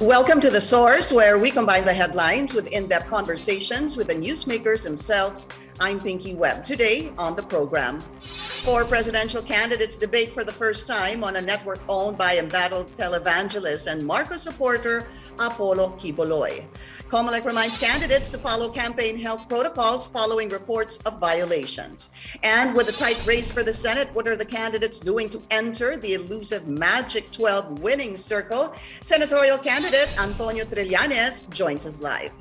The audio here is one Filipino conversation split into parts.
Welcome to The Source, where we combine the headlines with in-depth conversations with the newsmakers themselves. I'm Pinky Webb. Today on the program, 4 presidential candidates debate for the first time on a network owned by embattled televangelist and Marcos supporter Apollo Quiboloy. Comelec reminds candidates to follow campaign health protocols following reports of violations. And with a tight race for the Senate, what are the candidates doing to enter the elusive Magic 12 winning circle? Senatorial candidate Antonio Trillanes joins us live.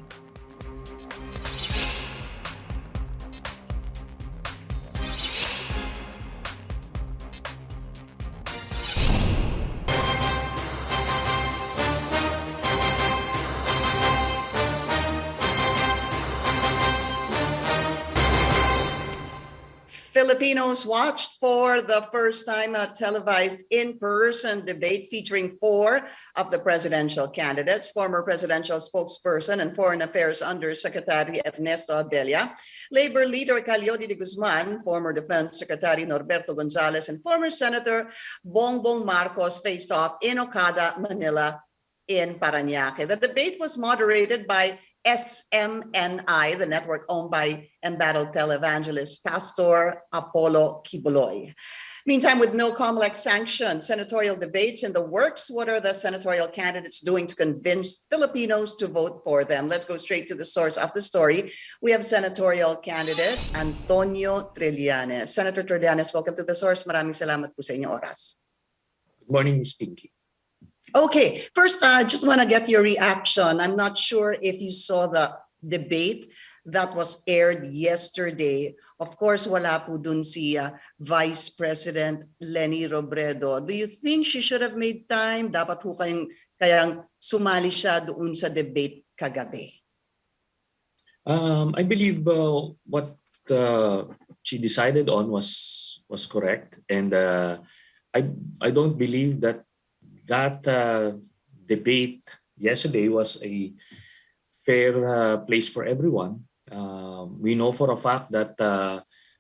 Filipinos watched for the first time a televised in-person debate featuring 4 of the presidential candidates, former presidential spokesperson and Foreign Affairs Undersecretary Ernesto Abella, Labor leader Calyodi de Guzman, former Defense Secretary Norberto Gonzales, and former Senator Bongbong Marcos faced off in Okada, Manila, in Parañaque. The debate was moderated by SMNI, the network owned by embattled televangelist Pastor Apollo Quiboloy. Meantime, with no Comelec sanctioned senatorial debates in the works, what are the senatorial candidates doing to convince Filipinos to vote for them? Let's go straight to the source of the story. We have senatorial candidate Antonio Trillanes. Senator Trillanes, welcome to the source. Maraming salamat po sa inyong oras. Good morning, Ms. Pinky. Okay, first, I just want to get your reaction. I'm not sure if you saw the debate that was aired yesterday. Of course, wala po dun si Vice President Leni Robredo. Do you think she should have made time? Dapat po kayang sumali siya doon sa debate kagabi. I believe what she decided on was correct, and I don't believe that debate yesterday was a fair place for everyone. We know for a fact that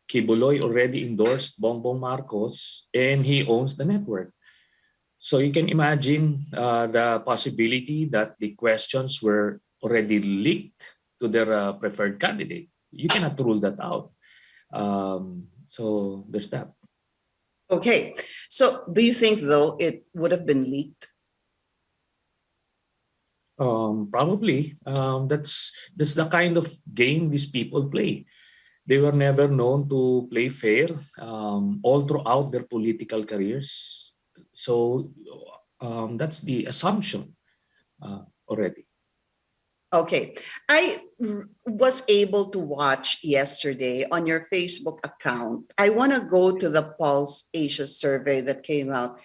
Quiboloy already endorsed Bongbong Marcos and he owns the network. So you can imagine the possibility that the questions were already leaked to their preferred candidate. You cannot rule that out. So there's that. Okay, so do you think, though, it would have been leaked? Probably. That's the kind of game these people play. They were never known to play fair all throughout their political careers. So that's the assumption already. Okay, I was able to watch yesterday on your Facebook account. I want to go to the Pulse Asia survey that came out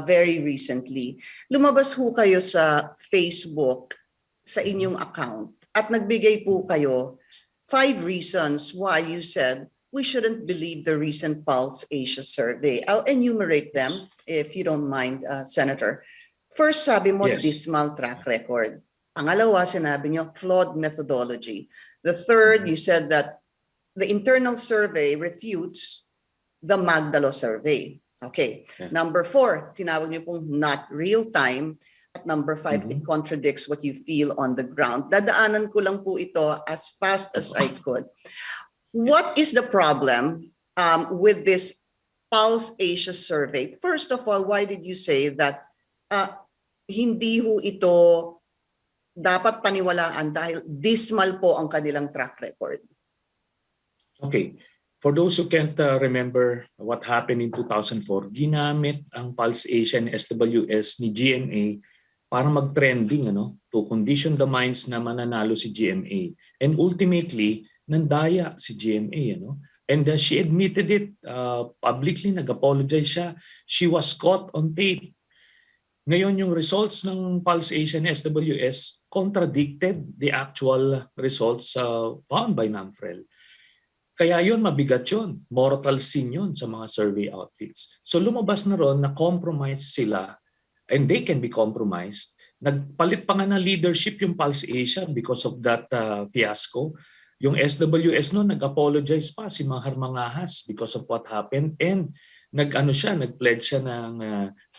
very recently. Lumabas ho kayo sa Facebook sa inyong account at nagbigay po kayo 5 reasons why you said we shouldn't believe the recent Pulse Asia survey. I'll enumerate them if you don't mind, Senator. First, sabi mo, Yes. dismal track record. Pangalawa, sinabi niyo, flawed methodology. The third, you said that the internal survey refutes the Magdalo survey. Okay. Yeah. Number 4, tinawag niyo pong not real time. At number 5, it contradicts what you feel on the ground. Dadaanan ko lang po ito as fast as I could. What is the problem with this Pulse Asia survey? First of all, why did you say that hindi ho ito dapat paniwalaan dahil dismal po ang kanilang track record? Okay. For those who can't remember what happened in 2004, ginamit ang Pulse Asia and SWS ni GMA para mag-trending, to condition the minds na mananalo si GMA. And ultimately, nandaya si GMA. And she admitted it publicly, nag-apologize siya. She was caught on tape. Ngayon, yung results ng Pulse Asia and SWS contradicted the actual results found by NAMFREL. Kaya yun, mabigat yun. Mortal sin yun sa mga survey outfits. So lumabas na ron na compromise sila, and they can be compromised. Nagpalit pa nga na leadership yung Pulse Asia because of that fiasco. Yung SWS no, nag-apologize pa si Mahar Mangahas because of what happened, and nag-pledge siya ng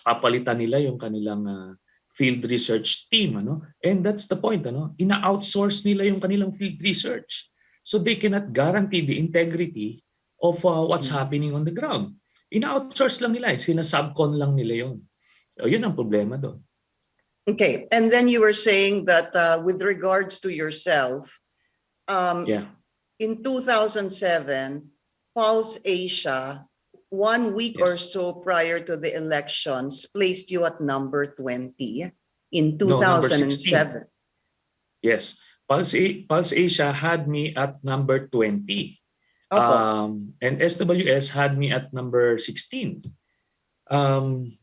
papalitan nila yung kanilang field research team, ano? And that's the point, ano? Ina-outsource nila yung kanilang field research. So they cannot guarantee the integrity of what's happening on the ground. Ina-outsource lang nila, sina-subcon lang nila yun. So, yun ang problema doon. Okay, and then you were saying that with regards to yourself, Yeah. in 2007, Pulse Asia, 1 week or Yes. so prior to the elections, placed you at number 20 in No, number 2007. Yes. Pulse Asia had me at number 20. Opo. And SWS had me at number 16.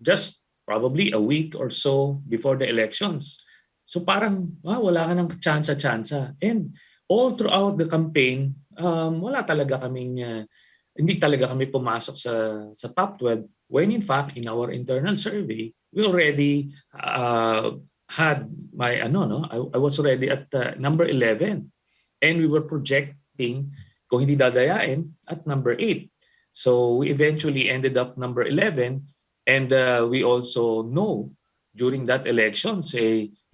Just probably a week or so before the elections. So parang wala ka ng tsansa-tsansa. And all throughout the campaign, wala talaga kaming, hindi talaga kami pumasok sa top 12 when in fact in our internal survey, we already had my, I was already at number 11. And we were projecting, kung hindi dadayain, at number 8. So we eventually ended up number 11. And we also know during that election,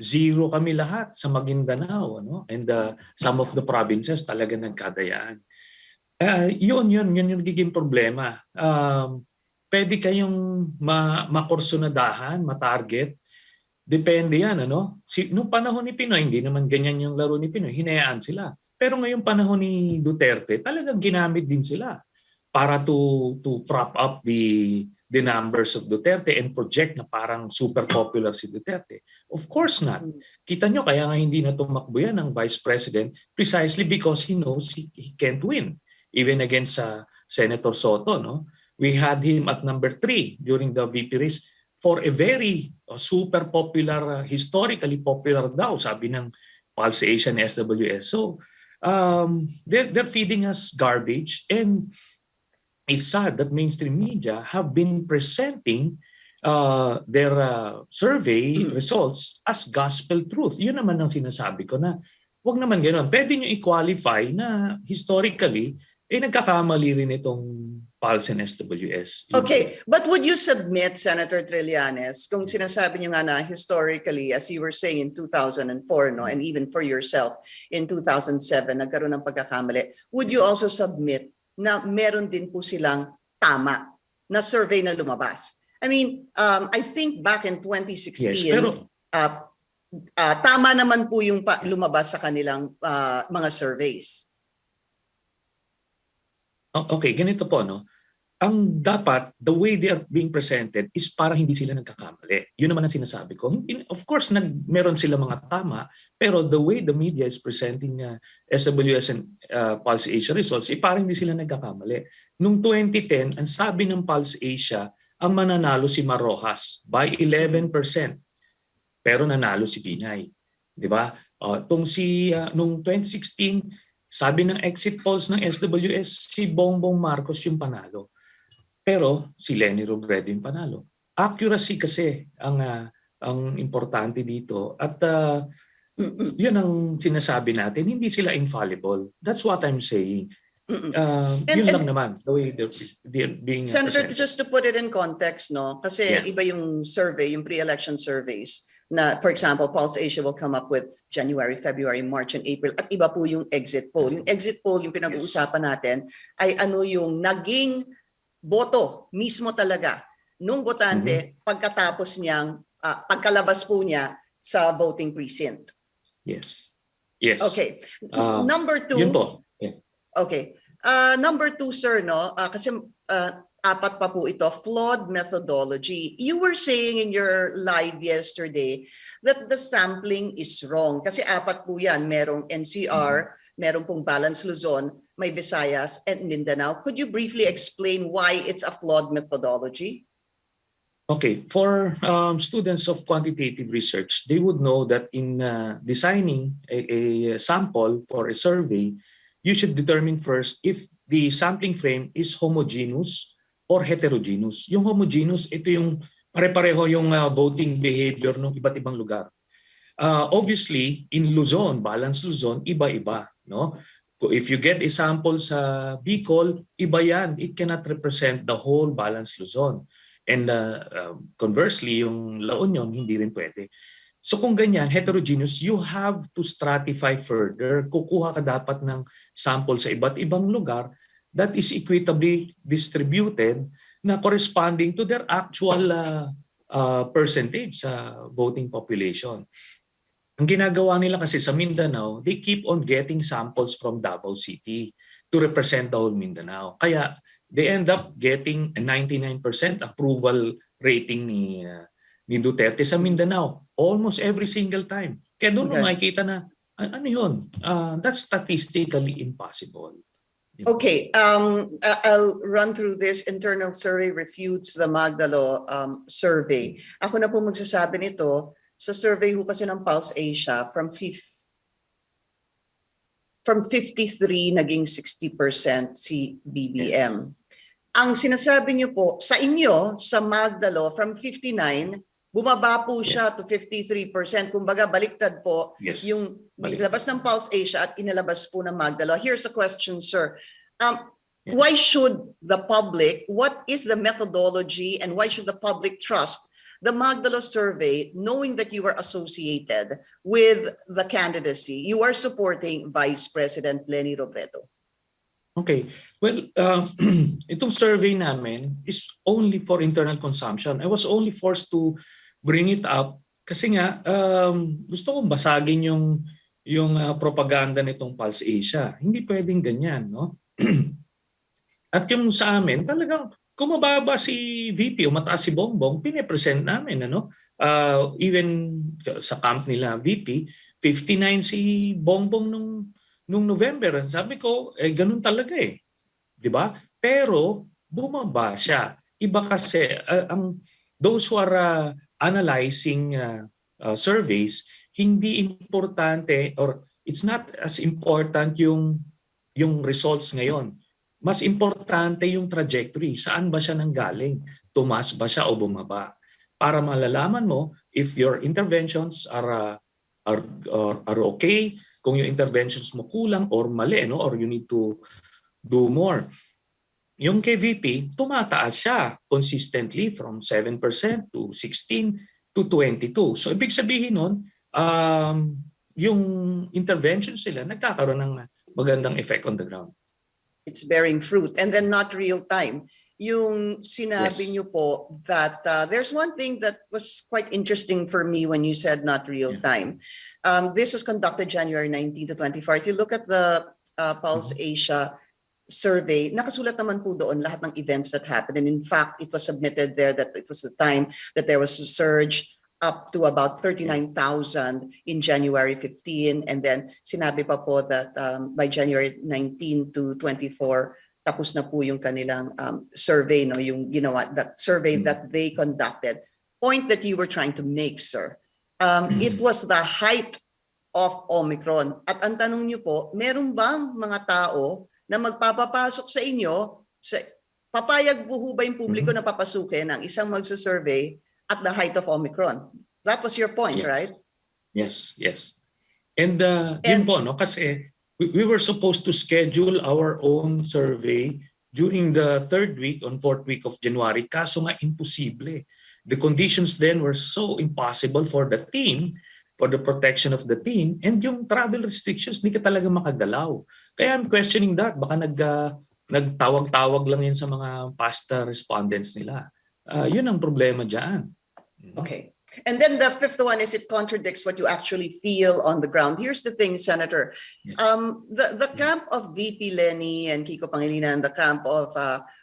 zero kami lahat sa Maguindanao. And some of the provinces talaga nagkadayaan. Yun yung nagiging problema. Pwede kayong makursunadahan, matarget. Depende yan. Nung panahon ni Pinoy, hindi naman ganyan yung laro ni Pinoy, hinayaan sila. Pero ngayong panahon ni Duterte, talagang ginamit din sila para to prop up the numbers of Duterte and project na parang super popular si Duterte. Of course not. Kita nyo, kaya nga hindi na tumakbo yan ng Vice President precisely because he knows he can't win. Even against Senator Soto. We had him at number 3 during the VP race for a very super popular, historically popular daw, sabi ng Pulse Asia and SWS. So, they're feeding us garbage, and it's sad that mainstream media have been presenting their survey results as gospel truth. Yun naman ang sinasabi ko na wag naman ganoon. Pwede nyo i-qualify na historically, nagkakamali rin itong Pulse and SWS. Okay, but would you submit, Senator Trillanes, kung sinasabi niyo nga na historically, as you were saying in 2004, and even for yourself in 2007, nagkaroon ng pagkakamali, would you also submit na meron din po silang tama na survey na lumabas? I mean, I think back in 2016, yes, pero tama naman po yung lumabas sa kanilang mga surveys. Okay, ganito po, ang dapat, the way they are being presented is para hindi sila nagkakamali. Yun naman ang sinasabi ko. Of course, meron sila mga tama, pero the way the media is presenting SWS and Pulse Asia results, para hindi sila nagkakamali. Noong 2010, ang sabi ng Pulse Asia, ang mananalo si Marojas by 11%. Pero nanalo si Binay. Di ba? Noong 2016, sabi ng exit polls ng SWS, si Bongbong Marcos yung panalo. Pero si Leni Robredo yung panalo. Accuracy kasi ang importante dito. At yun ang sinasabi natin, hindi sila infallible. That's what I'm saying. Yun lang naman, the way they're being Senator, presented. just to put it in context, kasi iba yung survey, yung pre-election surveys, na, for example, Pulse Asia will come up with January, February, March, and April. At iba po yung exit poll. Yung exit poll, yung pinag-uusapan natin, ay ano yung naging boto mismo talaga nung botante pagkatapos niyang, pagkalabas po niya sa voting precinct. Yes. Yes. Okay. Number 2. Yun po. Yeah. Okay. Number 2, sir, kasi apat pa po ito, flawed methodology. You were saying in your live yesterday that the sampling is wrong. Kasi apat po yan. Merong NCR, merong pong Balance Luzon, may Visayas, and Mindanao. Could you briefly explain why it's a flawed methodology? Okay. For students of quantitative research, they would know that in designing a sample for a survey, you should determine first if the sampling frame is homogeneous or heterogeneous. Yung homogeneous, ito yung pare-pareho yung voting behavior ng iba't ibang lugar. Obviously, in Luzon, Balance Luzon, iba-iba. If you get a sample sa Bicol, iba yan. It cannot represent the whole Balance Luzon. And conversely, yung La Union, hindi rin pwede. So kung ganyan, heterogeneous, you have to stratify further. Kukuha ka dapat ng sample sa iba't ibang lugar that is equitably distributed na corresponding to their actual percentage sa voting population. Ang ginagawa nila kasi sa Mindanao, they keep on getting samples from Davao City to represent the whole Mindanao. Kaya they end up getting a 99% approval rating ni Duterte sa Mindanao almost every single time. Kaya doon mo makikita na ano yun? That's statistically impossible. Okay, I'll run through this. Internal survey refutes the Magdalo survey. Ako na po magsasabi nito sa survey ho kasi ng Pulse Asia from 53 naging 60% si BBM. Ang sinasabi niyo po sa inyo sa Magdalo from 59 bumaba po siya to 53%. Kumbaga baliktad po yung nilabas ng Pulse Asia at inilabas po ng Magdalo. Here's a question, sir. Why should the public, what is the methodology and why should the public trust the Magdalo survey knowing that you were associated with the candidacy? You are supporting Vice President Leni Robredo. Okay. Well, itong survey namin is only for internal consumption. I was only forced to bring it up kasi nga gusto kong basagin yung propaganda nitong Pulse Asia. Hindi pwedeng ganyan, no? At yung sa amin, talagang kung mababa si VP o mataas si Bongbong, pinipresent namin, ano? Even sa camp nila VP, 59 si Bongbong nung November. Sabi ko, ganun talaga eh. 'Di ba? Pero bumaba siya. Iba kasi those who are analyzing surveys, hindi importante or it's not as important yung results ngayon. Mas importante yung trajectory. Saan ba siya nanggaling? Tumaas ba siya o bumaba? Para malalaman mo if your interventions are okay, kung yung interventions mo kulang or mali, no? Or you need to do more. Yung kay VP, tumataas siya consistently from 7% to 16% to 22%. So ibig sabihin nun, yung interventions sila nagkakaroon ng magandang effect on the ground. It's bearing fruit and then not real time. Yung sinabi niyo po that there's one thing that was quite interesting for me when you said not real time. This was conducted January 19 to 24. If you look at the Pulse Asia survey, nakasulat naman po doon lahat ng events that happened. And in fact, it was submitted there that it was the time that there was a surge up to about 39,000 in January 15. And then sinabi pa po that by January 19 to 24, tapos na po yung kanilang survey, no? Yung ginawa, that survey that they conducted. Point that you were trying to make, sir. It was the height of Omicron. At ang tanong niyo po, meron bang mga tao na magpapapasok sa inyo, papayag po ba yung publiko na papasukin ang isang magsusurvey at the height of Omicron? That was your point, right? Yes. And yun po, no? Kasi we were supposed to schedule our own survey during the third week on fourth week of January. Kaso nga, imposible. The conditions then were so impossible for the team, for the protection of the team, and yung travel restrictions, hindi ka talaga makagalaw. Kaya I'm questioning that. Baka nagtawag-tawag lang yan sa mga past respondents nila. Yun ang problema dyan. Okay. And then the fifth one is it contradicts what you actually feel on the ground. Here's the thing, Senator. The camp of VP Leni and Kiko Pangilinan, the camp of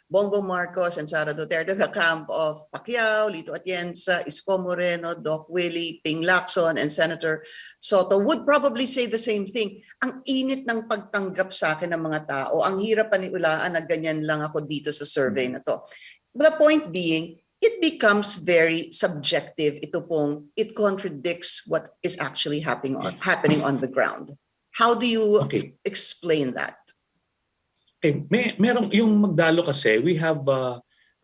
Bongbong Marcos and Sara Duterte, the camp of Pacquiao, Lito Atienza, Isko Moreno, Doc Willie, Ping Lacson, and Senator Soto would probably say the same thing. Ang init ng pagtanggap sa akin ng mga tao, ang hirap paniulaan na ganyan lang ako dito sa survey na to. The point being, it becomes very subjective. Ito pong, it contradicts what is actually happening on the ground. How do you explain that? Okay, merong yung Magdalo kasi, we have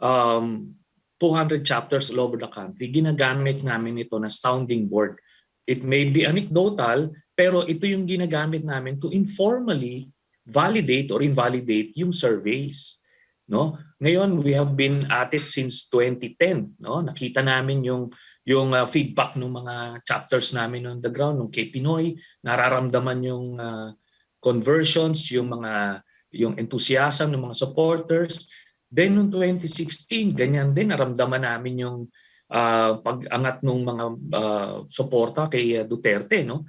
200 chapters all over the country. Ginagamit namin ito na sounding board. It may be anecdotal, pero ito yung ginagamit namin to informally validate or invalidate yung surveys. no? Ngayon, we have been at it since 2010, no? Nakita namin yung feedback ng mga chapters namin on the ground, ng kay Pinoy, nararamdaman yung conversions, yung enthusiasm ng mga supporters. Then noong 2016, ganyan din naramdaman namin yung pag-angat ng mga suporta kay Duterte, no?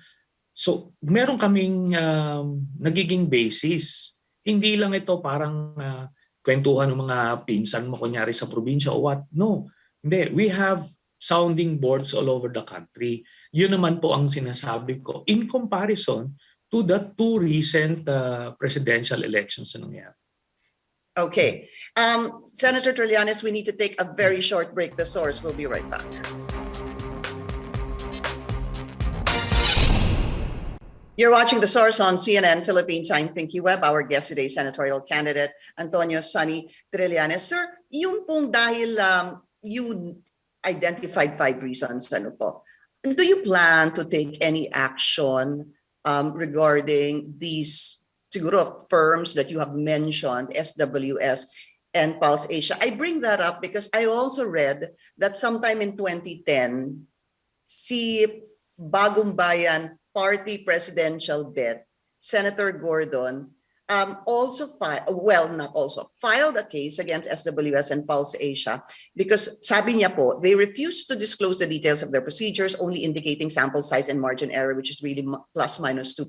So, meron kaming nagiging basis. Hindi lang ito parang kwentuhan ng mga pinsan mo kunyari sa probinsya o what. No. Hindi. We have sounding boards all over the country. Yun naman po ang sinasabi ko in comparison to the two recent presidential elections na nangyari. Okay. Senator Trillanes, we need to take a very short break. The Source will be right back. You're watching The Source on CNN Philippines. I'm Pinky Webb. Our guest today, Senatorial candidate Antonio Trillanes. Sir, yung pong dahil you identified 5 reasons, ano po? Do you plan to take any action regarding these siguro firms that you have mentioned, SWS and Pulse Asia? I bring that up because I also read that sometime in 2010, si Bagong Bayan Party presidential bet, Senator Gordon filed a case against SWS and Pulse Asia because sabi niya po, they refused to disclose the details of their procedures, only indicating sample size and margin error, which is really plus minus 2%.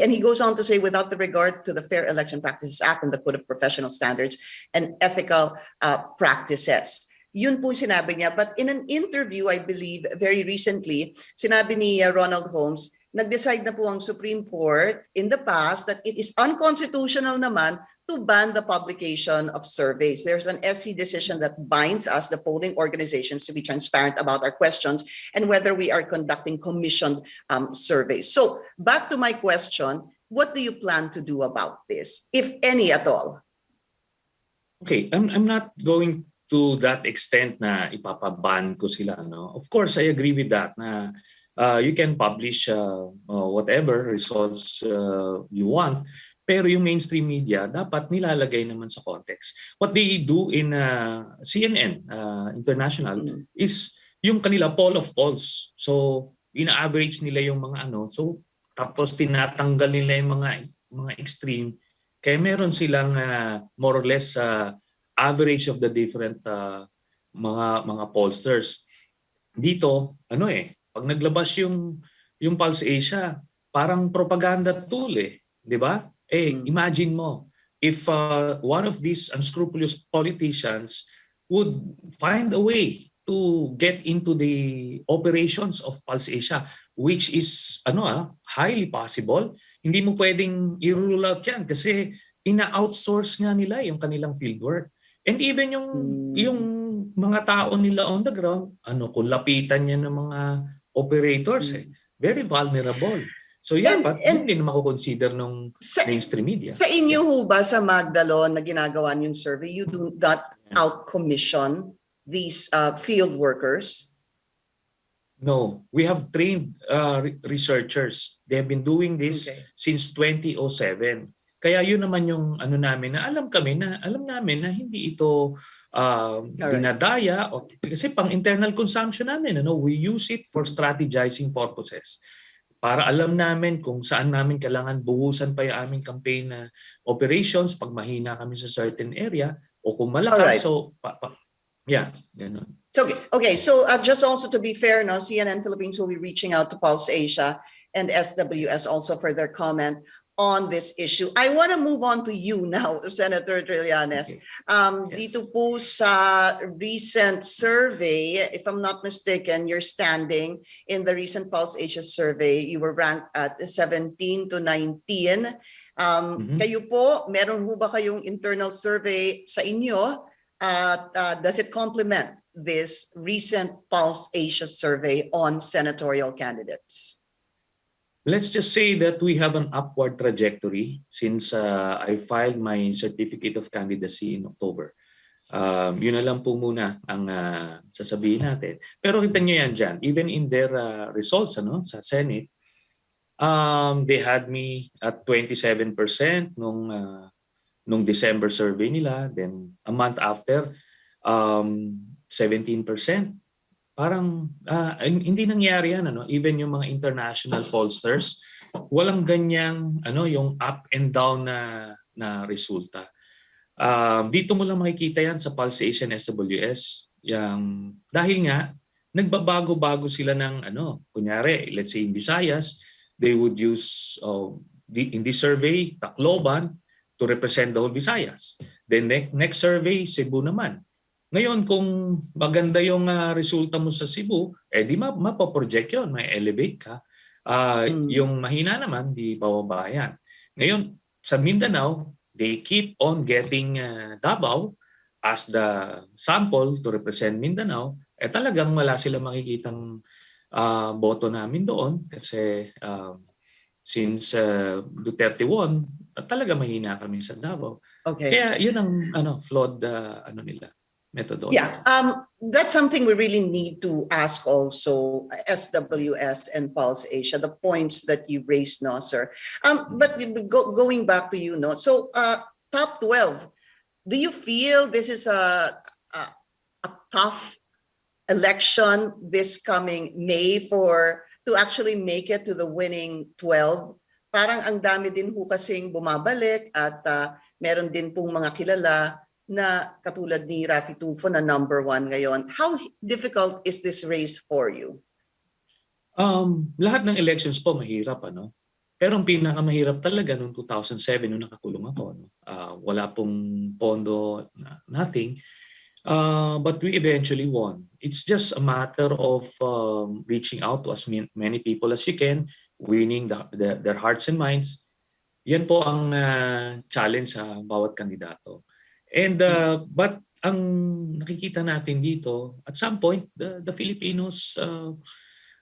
And he goes on to say, without the regard to the Fair Election Practices Act and the Code of Professional Standards and Ethical Practices. Yun po sinabi niya. But in an interview, I believe, very recently, sinabi ni Ronald Holmes, nag-decide na po ang Supreme Court in the past that it is unconstitutional naman to ban the publication of surveys. There's an SC decision that binds us, the polling organizations, to be transparent about our questions and whether we are conducting commissioned surveys. So back to my question, what do you plan to do about this, if any at all? Okay, I'm not going to that extent na ipapaban ko sila, no? Of course, I agree with that na you can publish whatever results you want, pero yung mainstream media dapat nilalagay naman sa context. What they do in CNN International is yung kanila poll of polls. So, ina-average nila yung mga so tapos tinatanggal nila yung mga extreme. Kaya meron silang more or less average of the different mga pollsters. Dito, pag naglabas yung Pulse Asia, parang propaganda tool di ba? Imagine mo, if one of these unscrupulous politicians would find a way to get into the operations of Pulse Asia, which is highly possible, hindi mo pwedeng i-rule out yan kasi ina-outsource nga nila yung kanilang fieldwork. And even yung mga tao nila on the ground, kung lapitan niya ng mga operators, very vulnerable. So but hindi na mako-consider ng mainstream media. Sa inyo ho ba sa Magdalon na ginagawa yung survey, you do not out-commission these field workers? No, we have trained researchers. They have been doing this since 2007. Kaya yun naman yung namin na alam namin na hindi ito dinadaya kasi pang internal consumption namin, we use it for strategizing purposes. Para alam namin kung saan namin kailangan buhusan pa yung aming campaign na operations pag mahina kami sa certain area o kung malakas. So ganun. Okay, so just also to be fair, CNN Philippines will be reaching out to Pulse Asia and SWS also for their comment on this issue. I want to move on to you now, Senator Trillanes. Okay. Dito po sa recent survey, if I'm not mistaken, you're standing in the recent Pulse Asia survey. You were ranked at 17 to 19. Kayo po, meron ho ba kayong internal survey sa inyo? Does it complement this recent Pulse Asia survey on senatorial candidates? Let's just say that we have an upward trajectory since I filed my certificate of candidacy in October. Yun na lang po muna ang sasabihin natin. Pero kita nyo yan dyan. Even in their results sa Senate, they had me at 27% nung nung December survey nila, then a month after, 17%. Parang hindi nangyari yan, ano? Even yung mga international pollsters, walang ganyang yung up and down na resulta. Dito mo lang makikita yan sa Pulse Asian SWS. Dahil nga, nagbabago-bago sila ng kunyari, let's say in Visayas, they would use in this survey, Tacloban to represent the whole Visayas. Then next survey, Cebu naman. Ngayon, kung maganda yung resulta mo sa Cebu, di mapaproject yun, may elevate ka. Yung mahina naman, di bababa yan. Ngayon, sa Mindanao, they keep on getting Davao as the sample to represent Mindanao. Talagang wala sila makikitang boto namin doon kasi since Duterte won, talaga mahina kami sa Davao. Okay. Kaya yun ang flawed nila. Methodology. Yeah, that's something we really need to ask also SWS and Pulse Asia, the points that you raised, no, sir. But going back to you, no, so top 12, do you feel this is a tough election this coming May to actually make it to the winning 12? Parang ang dami din ho kasing bumabalik at meron din pong mga kilala na katulad ni Raffy Tulfo na number 1 ngayon. How difficult is this race for you? Lahat ng elections po mahirap, Pero ang pinakamahirap talaga noong 2007 nung nakakulong ako, wala pong pondo, nothing. But we eventually won. It's just a matter of reaching out to as many people as you can, winning their hearts and minds. Yan po ang challenge sa bawat kandidato. And but ang nakikita natin dito, at some point, the Filipinos,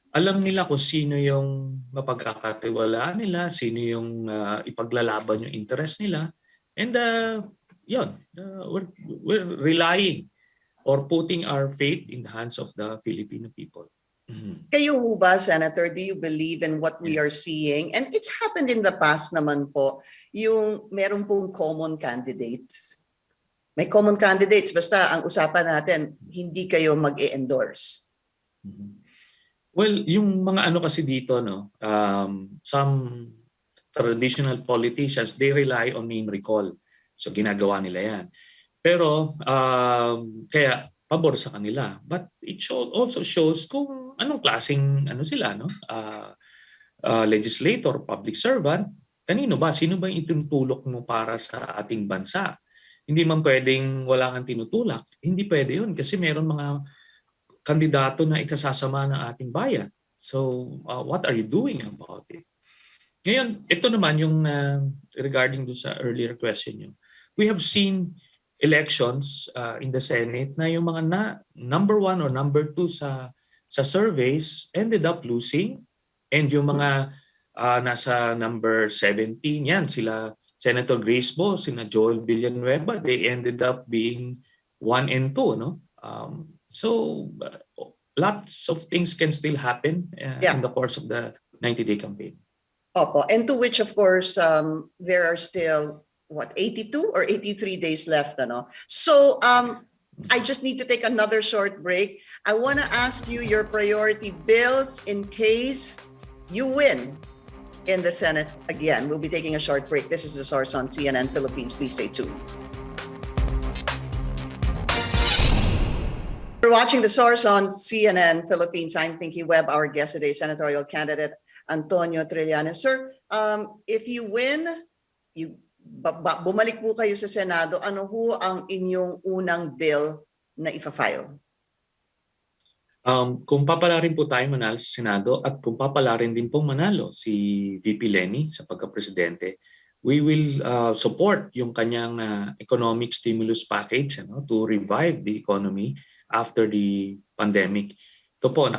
alam nila kung sino yung mapagkakatiwalaan nila, sino yung ipaglalaban yung interest nila. And we're relying or putting our faith in the hands of the Filipino people. Kayo ho ba, Senator, do you believe in what we are seeing? And it's happened in the past naman po, yung meron pong common candidates. May common candidates, basta ang usapan natin, hindi kayo mag-e-endorse. Well, yung mga kasi dito, some traditional politicians, they rely on name recall. So ginagawa nila yan. Pero kaya pabor sa kanila. But it also shows kung anong klaseng sila, legislator, public servant, kanino ba? Sino ba yung itinutulok mo para sa ating bansa? Hindi man pwedeng wala kang tinutulak. Hindi pwede yun kasi meron mga kandidato na ikasasama ng ating bayan. So, what are you doing about it? Ngayon, ito naman yung regarding do sa earlier question nyo. We have seen elections in the Senate na yung mga number 1 or number 2 sa surveys ended up losing. And yung mga nasa number 17, yan sila Senator Grace Bo, sina Joel Villanueva, they ended up being 1 and 2, So lots of things can still happen in the course of the 90-day campaign. Opo, and to which of course there are still 82 or 83 days left, So I just need to take another short break. I want to ask you your priority bills in case you win in the Senate again. We'll be taking a short break. This is The Source on CNN Philippines. Please stay tuned. We're watching The Source on CNN Philippines. I'm Pinky Webb. Our guest today, Senatorial candidate Antonio Trillanes. Sir, if you win, bumalik po kayo sa Senado, ano ho ang inyong unang bill na ifa-file? Kung papalarin po tayo manalo sa Senado at kung papalarin din pong manalo si VP Lenny sa pagka-presidente, we will support yung kanyang economic stimulus package to revive the economy after the pandemic. Ito po,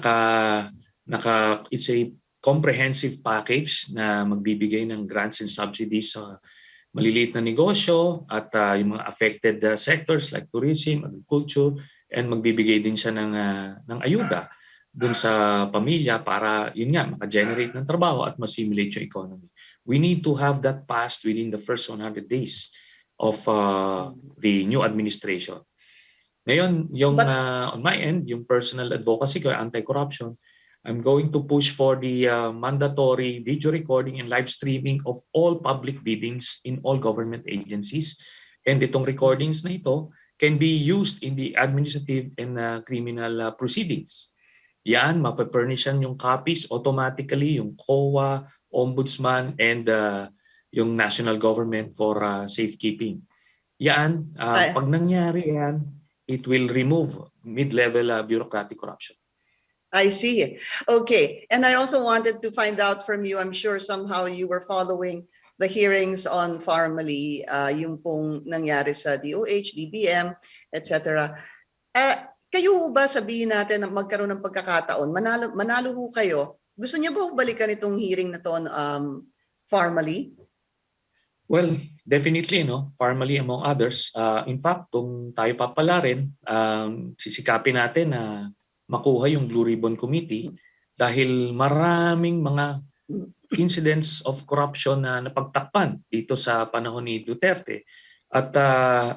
it's a comprehensive package na magbibigay ng grants and subsidies sa maliliit na negosyo at yung mga affected sectors like tourism, agriculture, and magbibigay din siya ng ayuda dun sa pamilya para yun nga maka-generate ng trabaho at ma-simulate yung economy. We need to have that passed within the first 100 days of the new administration. Ngayon, yung on my end, yung personal advocacy ko, anti-corruption, I'm going to push for the mandatory video recording and live streaming of all public biddings in all government agencies. And itong recordings na ito can be used in the administrative and criminal proceedings. Yan, mapapurnishan yung copies automatically, yung COA, Ombudsman, and yung national government for safekeeping. Yan, pag nangyari yan, it will remove mid-level bureaucratic corruption. I see. Okay. And I also wanted to find out from you, I'm sure somehow you were following the hearings on Formally, yung pong nangyari sa DOH, DBM, etc. Kayo ba sabihin natin na magkaroon ng pagkakataon, manalo ho kayo, gusto niyo ba balikan itong hearing na to on Formally? Well, definitely, no? Formally among others. In fact, kung tayo papala rin, sisikapin natin na makuha yung Blue Ribbon Committee dahil maraming mga incidents of corruption na napagtakpan dito sa panahon ni Duterte. At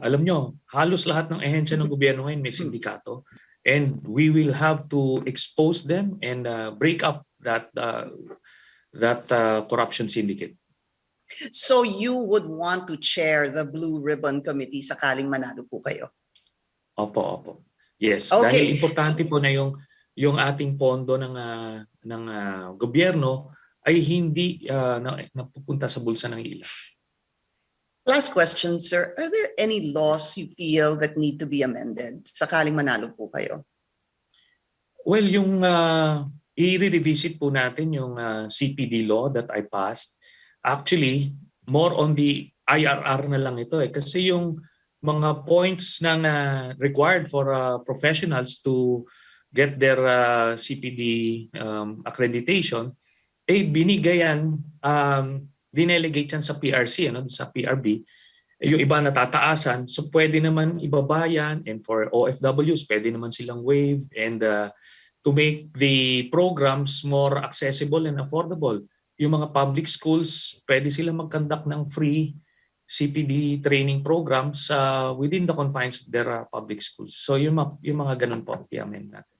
alam nyo, halos lahat ng ehensya ng gobyerno ngayon may sindikato. And we will have to expose them and break up that corruption syndicate. So you would want to chair the Blue Ribbon Committee sakaling manalo po kayo? Opo. Yes, okay. Dahil importante po na yung ating pondo ng gobyerno ay hindi napupunta sa bulsa ng ilan. Last question, sir. Are there any laws you feel that need to be amended sakaling manalo po kayo? Well, yung i-revisit po natin yung CPD law that I passed. Actually, more on the IRR na lang ito kasi yung mga points na required for professionals to get their CPD accreditation, binigayan, dinelegate yan sa PRC, sa PRB. Yung iba natataasan, so pwede naman ibabayan, and for OFWs, pwede naman silang waive, and to make the programs more accessible and affordable. Yung mga public schools, pwede silang mag-conduct ng free CPD training programs within the confines of their public schools. So yung mga ganun po, i-amend natin.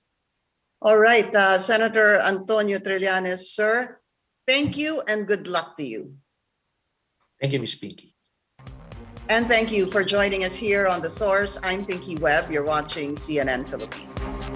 All right, Senator Antonio Trillanes, sir, thank you and good luck to you. Thank you, Ms. Pinky. And thank you for joining us here on The Source. I'm Pinky Webb. You're watching CNN Philippines.